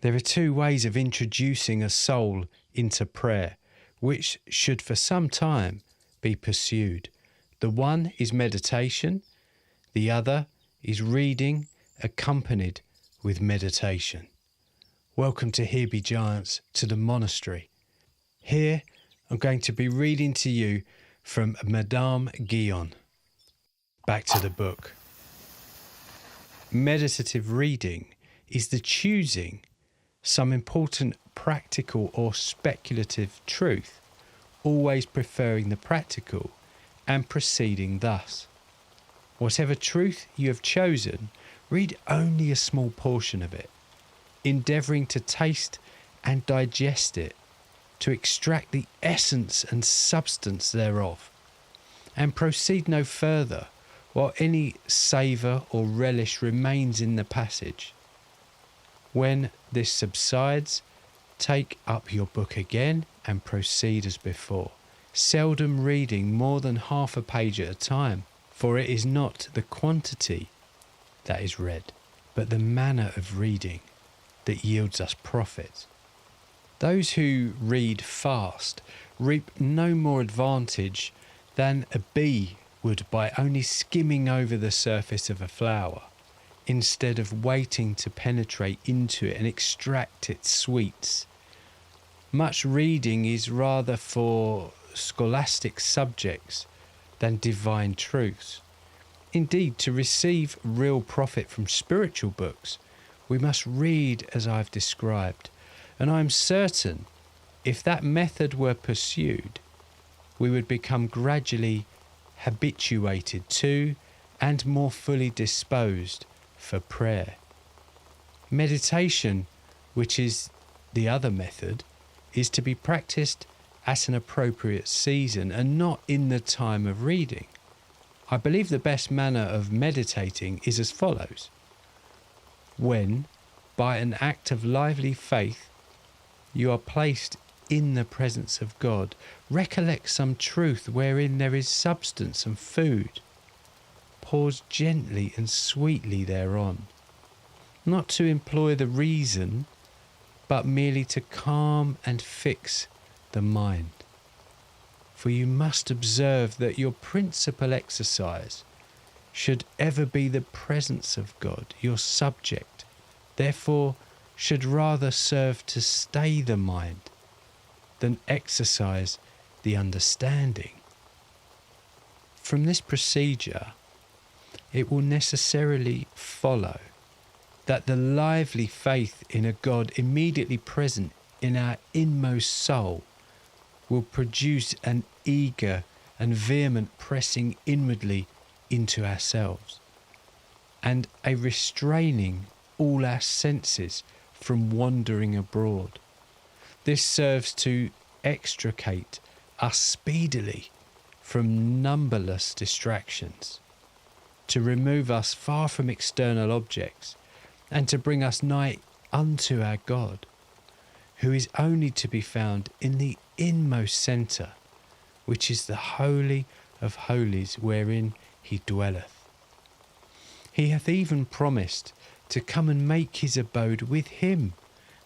There are two ways of introducing a soul into prayer, which should for some time be pursued. The one is meditation, the other is reading accompanied with meditation. Welcome to Here Be Giants, to the monastery. Here I'm going to be reading to you from Madame Guyon. Back to the book. Meditative reading is the choosing some important practical or speculative truth, always preferring the practical and proceeding thus. Whatever truth you have chosen, read only a small portion of it, endeavouring to taste and digest it, to extract the essence and substance thereof, and proceed no further while any savour or relish remains in the passage. When this subsides, take up your book again and proceed as before, seldom reading more than half a page at a time, for it is not the quantity that is read, but the manner of reading that yields us profit. Those who read fast reap no more advantage than a bee would by only skimming over the surface of a flower, instead of waiting to penetrate into it and extract its sweets. Much reading is rather for scholastic subjects than divine truths. Indeed, to receive real profit from spiritual books, we must read as I've described, and I am certain if that method were pursued, we would become gradually habituated to and more fully disposed for prayer. Meditation, which is the other method, is to be practiced at an appropriate season and not in the time of reading. I believe the best manner of meditating is as follows. When, by an act of lively faith, you are placed in the presence of God, recollect some truth wherein there is substance and food. Pause gently and sweetly thereon, not to employ the reason, but merely to calm and fix the mind. For you must observe that your principal exercise should ever be the presence of God, your subject, therefore should rather serve to stay the mind than exercise the understanding. From this procedure, it will necessarily follow that the lively faith in a God immediately present in our inmost soul will produce an eager and vehement pressing inwardly into ourselves, and a restraining all our senses from wandering abroad. This serves to extricate us speedily from numberless distractions, to remove us far from external objects, and to bring us nigh unto our God, who is only to be found in the inmost centre, which is the holy of holies wherein he dwelleth. He hath even promised to come and make his abode with him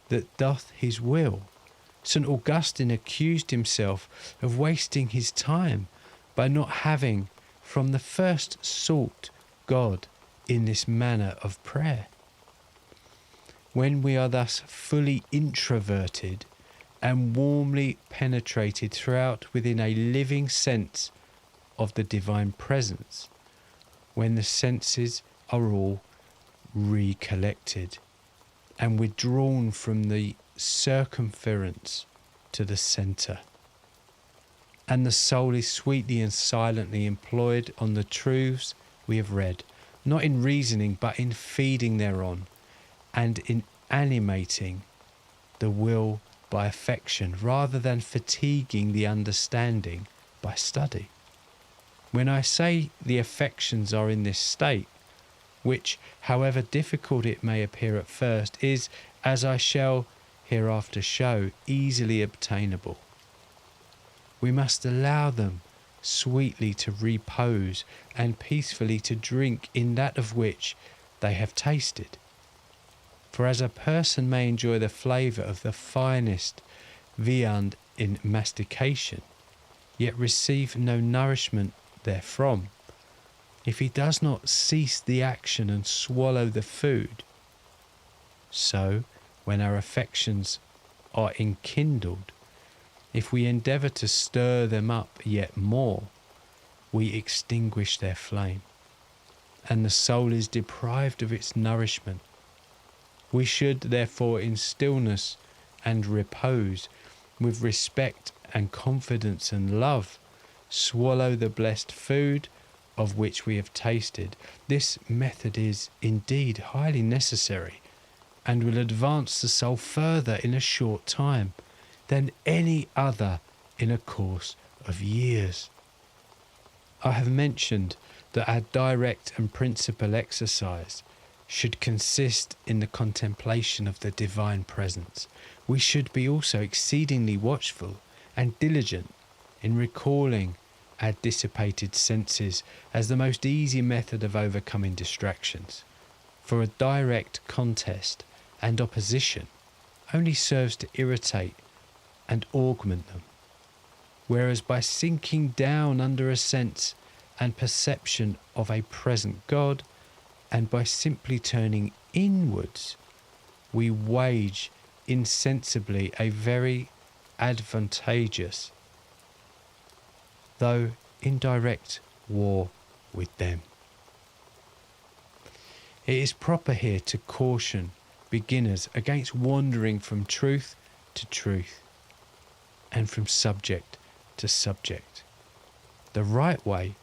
that doth his will. St. Augustine accused himself of wasting his time by not having from the first sought God in this manner of prayer. When we are thus fully introverted and warmly penetrated throughout within a living sense of the divine presence, when the senses are all recollected and withdrawn from the circumference to the centre, and the soul is sweetly and silently employed on the truths we have read, not in reasoning but in feeding thereon, and in animating the will by affection rather than fatiguing the understanding by study. When I say the affections are in this state, which, however difficult it may appear at first, is, as I shall hereafter show, easily obtainable, we must allow them sweetly to repose and peacefully to drink in that of which they have tasted. For as a person may enjoy the flavour of the finest viand in mastication, yet receive no nourishment therefrom, if he does not cease the action and swallow the food, so when our affections are enkindled, if we endeavour to stir them up yet more, we extinguish their flame, and the soul is deprived of its nourishment. We should therefore in stillness and repose, with respect and confidence and love, swallow the blessed food of which we have tasted. This method is indeed highly necessary, and will advance the soul further in a short time than any other in a course of years. I have mentioned that our direct and principal exercise should consist in the contemplation of the divine presence. We should be also exceedingly watchful and diligent in recalling our dissipated senses as the most easy method of overcoming distractions. For a direct contest and opposition only serves to irritate and augment them, whereas by sinking down under a sense and perception of a present God, and by simply turning inwards, we wage insensibly a very advantageous, though indirect, war with them. It is proper here to caution beginners against wandering from truth to truth and from subject to subject. The right way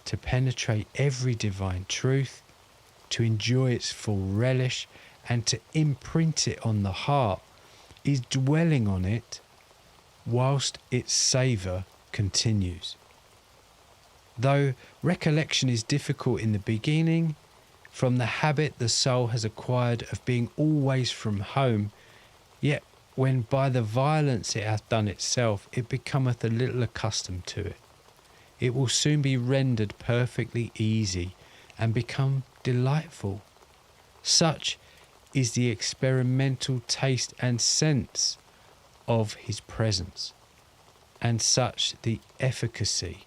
to penetrate every divine truth, to enjoy its full relish, and to imprint it on the heart is dwelling on it whilst its savour continues. Though recollection is difficult in the beginning, from the habit the soul has acquired of being always from home, yet when by the violence it hath done itself, it becometh a little accustomed to it, it will soon be rendered perfectly easy and become delightful. Such is the experimental taste and sense of his presence, and such the efficacy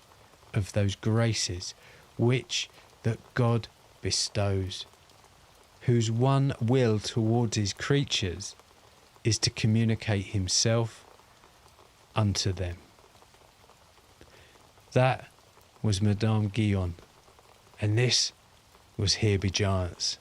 of those graces which that God bestows, whose one will towards his creatures is to communicate himself unto them. That was Madame Guyon, and this was Here Be Giants.